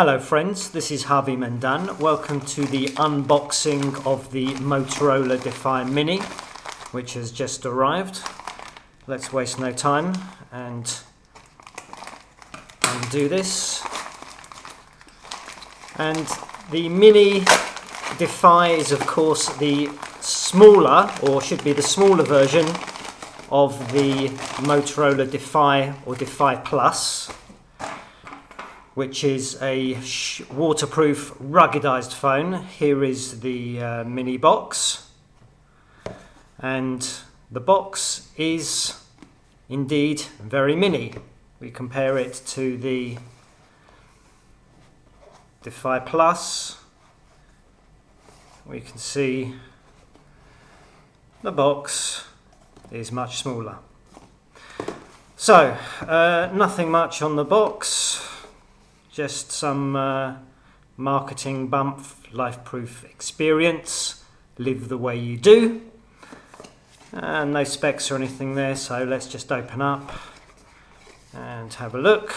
Hello friends, this is Javi Mendan. Welcome to the unboxing of the Motorola Defy Mini, which has just arrived. Let's waste no time and undo this. And the Mini Defy is of course the smaller, or should be the smaller version of the Motorola Defy or Defy Plus, which is a waterproof, ruggedized phone. Here is the mini box, and the box is indeed very mini. We compare it to the Defy Plus. We can see the box is much smaller. So, nothing much on the box. Just some marketing bump, life-proof experience, live the way you do. No specs or anything there, so let's just open up and have a look.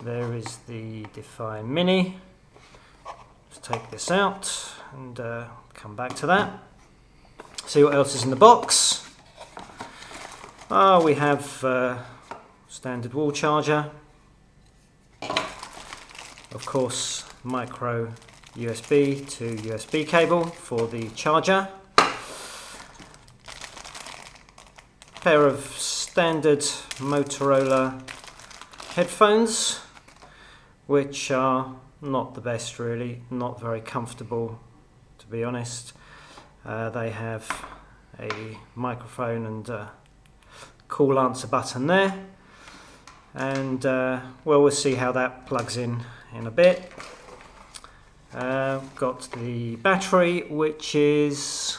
There is the Defy Mini. Let's take this out and come back to that. See what else is in the box. We have standard wall charger. Of course, micro USB to USB cable for the charger. Pair of standard Motorola headphones, which are not the best really, not very comfortable to be honest. They have a microphone and a call answer button there. And well, we'll see how that plugs in a bit. Got the battery, which is,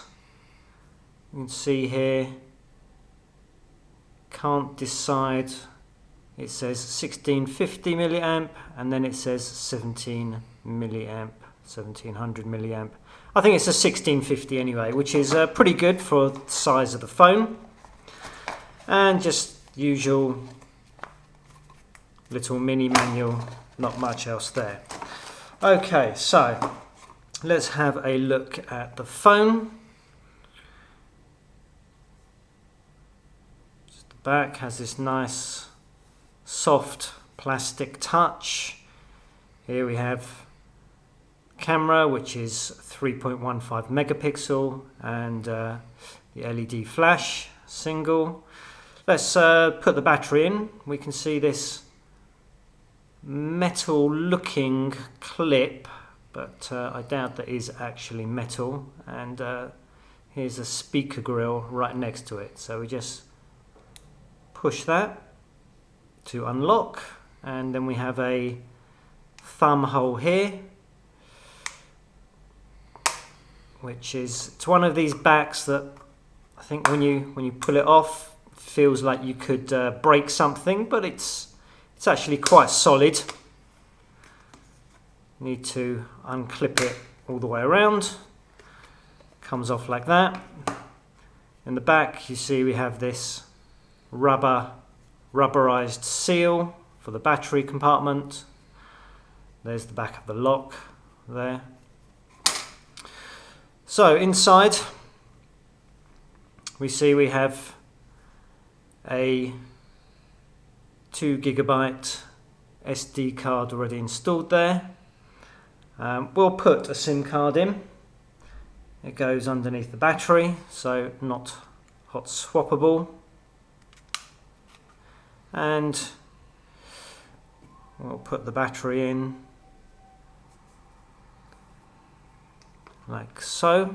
you can see here, can't decide. It says 1650 milliamp and then it says 17 milliamp, 1700 milliamp. I think it's a 1650 anyway, which is pretty good for the size of the phone. And just usual little mini manual, not much else there. Okay, so let's have a look at the phone. Just the back has this nice soft plastic touch. Here we have camera, which is 3.15 megapixel, and the LED flash single. Let's put the battery in. We can see this metal looking clip, but I doubt that is actually metal, and here's a speaker grill right next to it, so we just push that to unlock, and then we have a thumb hole here, which is, it's one of these backs that I think when you pull it off, it feels like you could break something, but it's actually quite solid. Need to unclip it all the way around. Comes off like that. In the back you see we have this rubberized seal for the battery compartment. There's the back of the lock there. So inside we see we have a 2 GB SD card already installed there. We'll put a SIM card in. It goes underneath the battery, so not hot swappable. And we'll put the battery in like so.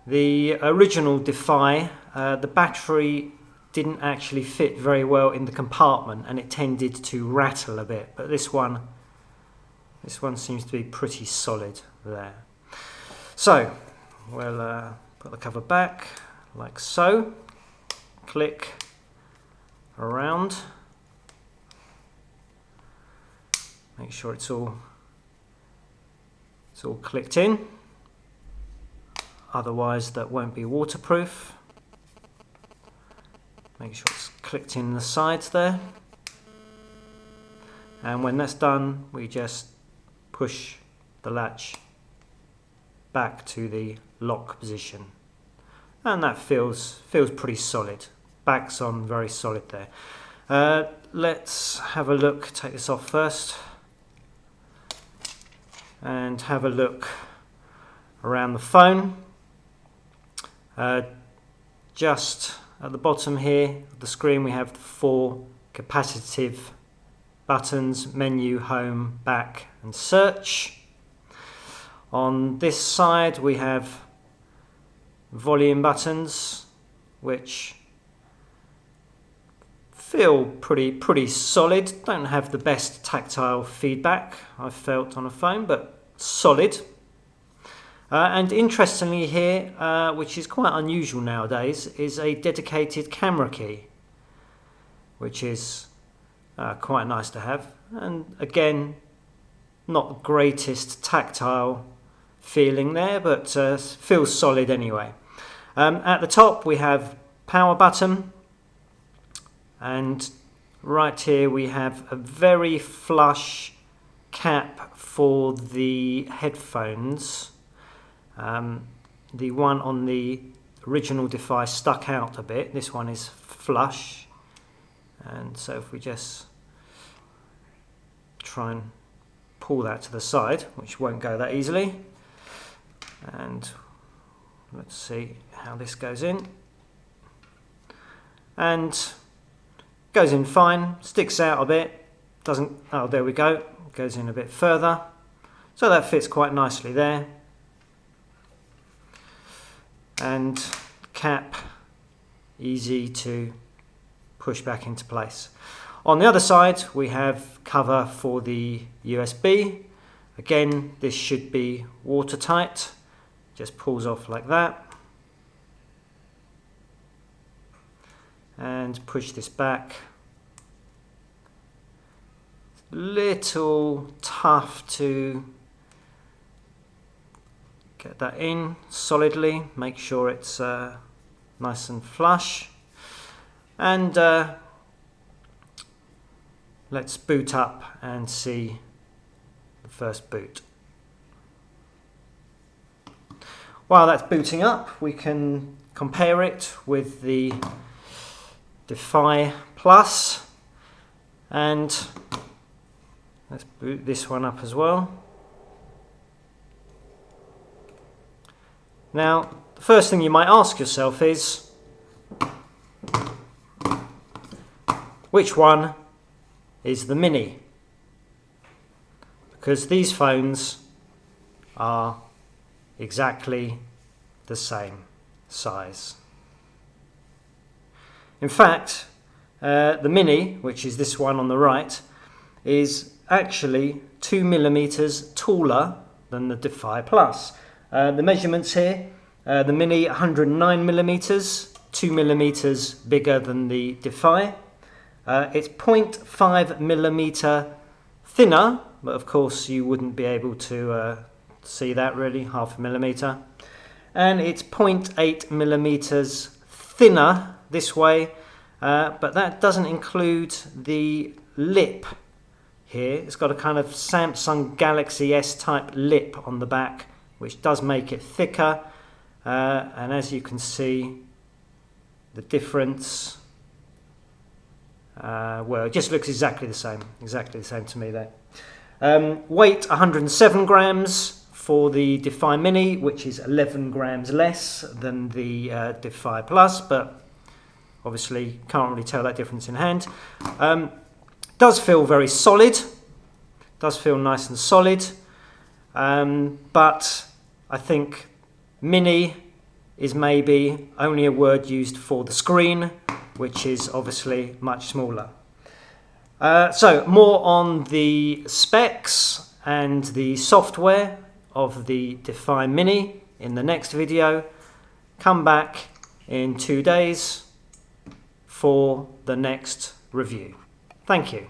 The original Defy, the battery didn't actually fit very well in the compartment and it tended to rattle a bit, but this one seems to be pretty solid there. So we'll put the cover back like so, click around, make sure it's all clicked in, otherwise that won't be waterproof. Make sure it's clicked in the sides there. and when that's done we just push the latch back to the lock position, and that feels pretty solid. Back's on very solid there. Let's have a look, take this off first, and have a look around the phone. Just at the bottom here of the screen we have the 4 capacitive buttons: menu, home, back and search. On this side we have volume buttons, which feel pretty solid. Don't have the best tactile feedback I've felt on a phone, but solid. And interestingly here, which is quite unusual nowadays, is a dedicated camera key, which is quite nice to have. And again, not the greatest tactile feeling there, but feels solid anyway. At the top we have power button, and right here we have a very flush cap for the headphones. The one on the original Defy stuck out a bit. This one is flush, and so if we just try and pull that to the side, which won't go that easily, and let's see how this goes in, and goes in fine, sticks out a bit, doesn't, oh there we go, goes in a bit further, so that fits quite nicely there. And cap easy to push back into place. On the other side we have cover for the USB. Again, this should be watertight, just pulls off like that, and push this back. Little tough to get that in solidly, make sure it's nice and flush, and let's boot up and see the first boot. While that's booting up, we can compare it with the Defy Plus, and let's boot this one up as well. Now, the first thing you might ask yourself is, which one is the Mini? Because these phones are exactly the same size. In fact, the Mini, which is this one on the right, is actually 2mm taller than the Defy Plus. The measurements here, the Mini 109mm, 2mm bigger than the Defy. It's 0.5mm thinner, but of course you wouldn't be able to see that really, 0.5 millimeter. And it's 0.8mm thinner this way, but that doesn't include the lip here. It's got a kind of Samsung Galaxy S type lip on the back, which does make it thicker, and as you can see, the difference, well, it just looks exactly the same to me there. Weight 107 grams for the Defy Mini, which is 11 grams less than the Defy Plus, but obviously can't really tell that difference in hand. Does feel very solid, does feel nice and solid, but I think Mini is maybe only a word used for the screen, which is obviously much smaller. So more on the specs and the software of the Defy Mini in the next video. Come back in 2 days for the next review. Thank you.